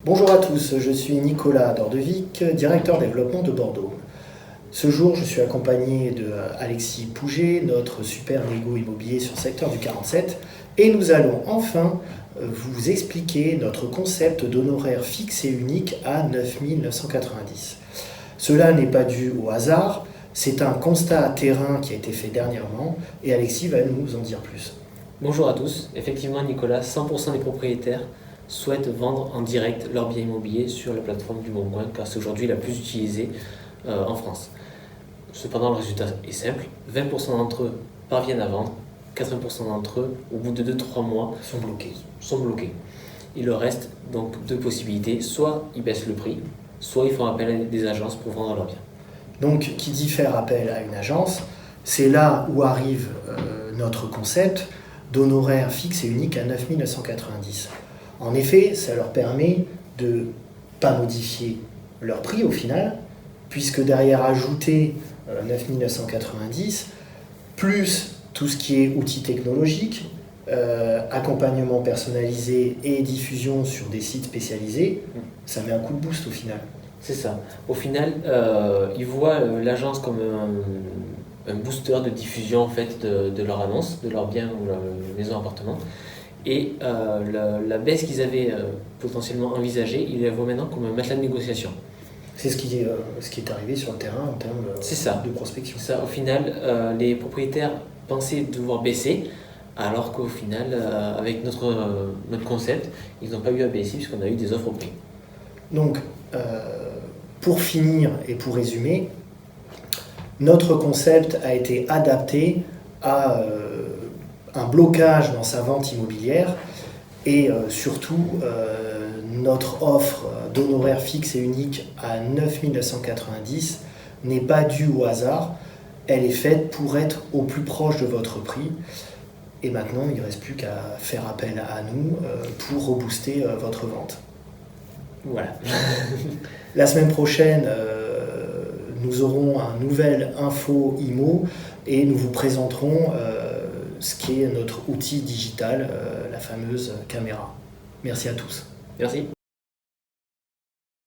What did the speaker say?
Bonjour à tous, je suis Nicolas Dordevic, directeur développement de Bordeaux. Ce jour, je suis accompagné de Alexis Pouget, notre super négo immobilier sur le secteur du 47, et nous allons enfin vous expliquer notre concept d'honoraire fixe et unique à 9 990. Cela n'est pas dû au hasard, c'est un constat à terrain qui a été fait dernièrement, et Alexis va nous en dire plus. Bonjour à tous, effectivement Nicolas, 100% des propriétaires souhaitent vendre en direct leur bien immobilier sur la plateforme du Bon Coin car c'est aujourd'hui la plus utilisée en France. Cependant le résultat est simple, 20% d'entre eux parviennent à vendre, 80% d'entre eux au bout de 2-3 mois sont bloqués. Il leur reste donc deux possibilités, soit ils baissent le prix, soit ils font appel à des agences pour vendre leur bien. Donc qui dit faire appel à une agence, c'est là où arrive notre concept d'honoraire fixe et unique à 9 990. En effet, ça leur permet de ne pas modifier leur prix au final, puisque derrière ajouter 9 990, plus tout ce qui est outils technologiques, accompagnement personnalisé et diffusion sur des sites spécialisés, ça met un coup de boost au final. C'est ça. Au final, ils voient l'agence comme un booster de diffusion en fait, de leur annonce, de leur bien ou leur maison appartement. Et la baisse qu'ils avaient potentiellement envisagée, ils la voient maintenant comme un matelas de négociation. C'est ce qui est arrivé sur le terrain en termes de prospection. C'est ça. Au final, les propriétaires pensaient devoir baisser, alors qu'au final, avec notre concept, ils n'ont pas eu à baisser puisqu'on a eu des offres au prix. Donc, pour finir et pour résumer, notre concept a été adapté à un blocage dans sa vente immobilière et surtout notre offre d'honoraire fixe et unique à 9 990 n'est pas due au hasard, elle est faite pour être au plus proche de votre prix et maintenant il ne reste plus qu'à faire appel à nous pour rebooster votre vente. Voilà. La semaine prochaine, nous aurons un nouvel info IMO et nous vous présenterons ce qui est notre outil digital, la fameuse caméra. Merci à tous. Merci.